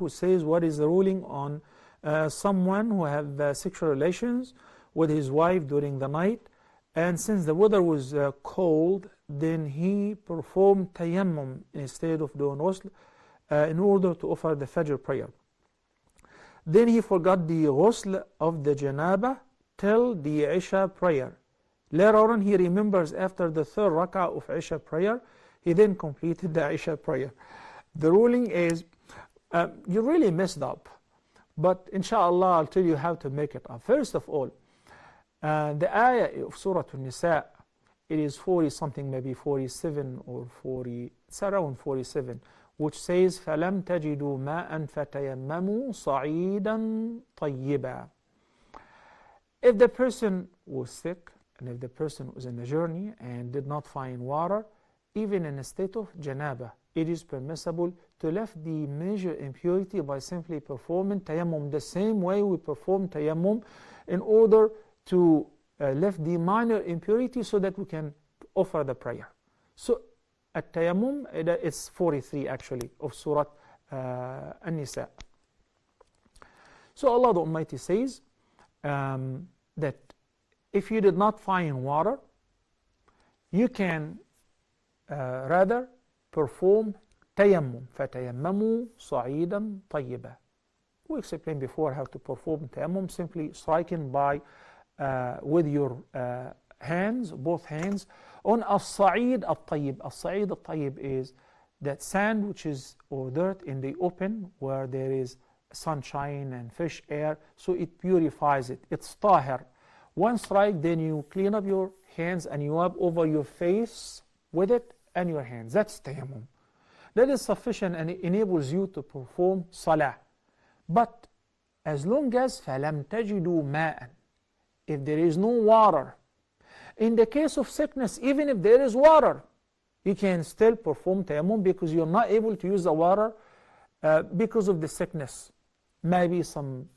who says what is the ruling on someone who have sexual relations with his wife during the night, and since the weather was cold, then he performed tayammum instead of doing ghusl in order to offer the Fajr prayer. Then he forgot the ghusl of the janaba till the isha prayer. Later on he remembers after the third rak'ah of isha prayer, he then completed the isha prayer. The ruling is, you really messed up, but inshallah I'll tell you how to make it up. First of all, the ayah of Surah An-Nisa, it is 40 something, maybe 47 or 40, it's around 47, which says فَلَمْ تَجِدُوا مَاءً فَتَيَمَّمُوا صَعِيدًا طَيِّبًا. If the person was sick, and if the person was in a journey and did not find water, even in a state of janaba, it is permissible to lift the major impurity by simply performing tayammum, the same way we perform tayammum in order to lift the minor impurity so that we can offer the prayer. So at tayammum, it's 43 actually of Surah An-Nisa. So Allah the Almighty says that if you did not find water, you can rather perform tayammum. فَتَيَمَّمُوا صَعِيدًا طَيِّبًا. We explained before how to perform tayammum, simply striking by with your hands, both hands, on as-sa'id al-tayyib. As-sa'id al-tayyib is that sand which is, or dirt in the open where there is sunshine and fresh air, so it purifies it. It's tahir. One strike, then you clean up your hands and you rub over your face with it and your hands. That's tayammum. That is sufficient and it enables you to perform salah. But as long as فَلَمْ تَجِدُوا مَاءً, if there is no water, in the case of sickness, even if there is water, you can still perform tayammum because you're not able to use the water because of the sickness. Maybe some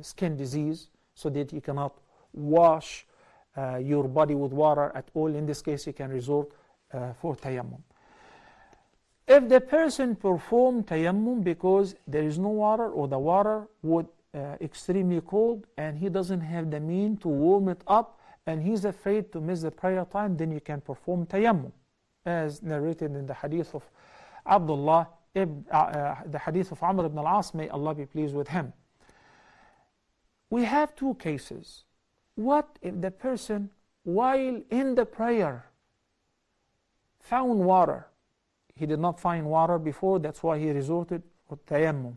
skin disease, so that you cannot wash your body with water at all. In this case, you can resort for tayammum. If the person performed tayammum because there is no water, or the water would extremely cold and he doesn't have the means to warm it up and he's afraid to miss the prayer time, then you can perform tayammum, as narrated in the hadith of Abdullah, the hadith of Amr ibn al-As, may Allah be pleased with him. We have two cases. What if the person, while in the prayer, found water? He did not find water before, that's why he resorted to tayammum.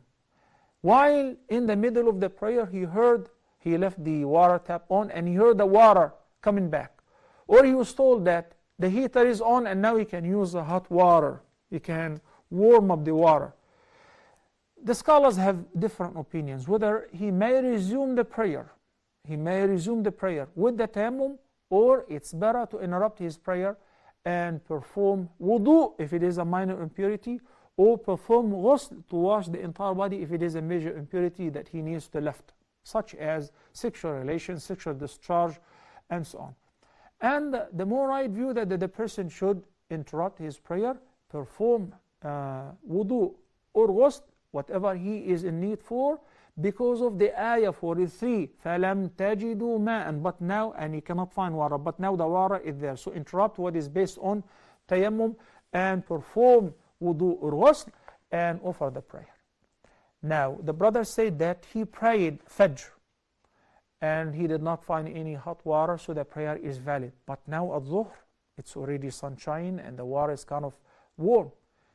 While in the middle of the prayer, he left the water tap on and he heard the water coming back. Or he was told that the heater is on and now he can use the hot water. He can warm up the water. The scholars have different opinions whether he may resume the prayer. He may resume the prayer with the tayammum, or it's better to interrupt his prayer and perform wudu if it is a minor impurity, or perform ghusl to wash the entire body if it is a major impurity that he needs to lift, such as sexual relations, sexual discharge, and so on. And the more right view that the person should interrupt his prayer, perform wudu or ghusl, whatever he is in need for, because of the ayah 43, فَلَمْ تَجِدُوا مَاءً, but now, and he cannot find water, but now the water is there. So interrupt what is based on tayammum and perform wudu or ghusl and offer the prayer. Now, the brother said that he prayed Fajr and he did not find any hot water, so the prayer is valid. But now at Dhuhr, it's already sunshine and the water is kind of warm.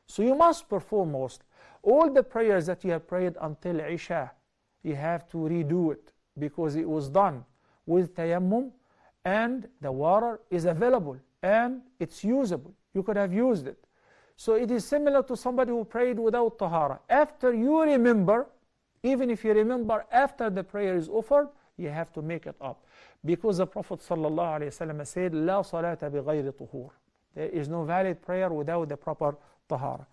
So you must perform ghusl. All the prayers that you have prayed until Isha, you have to redo it because it was done with tayammum and the water is available and it's usable. You could have used it. So it is similar to somebody who prayed without tahara. After you remember, even if you remember after the prayer is offered, you have to make it up. Because the Prophet ﷺ said, لا صلاة بغير طهور. There is no valid prayer without the proper tahara.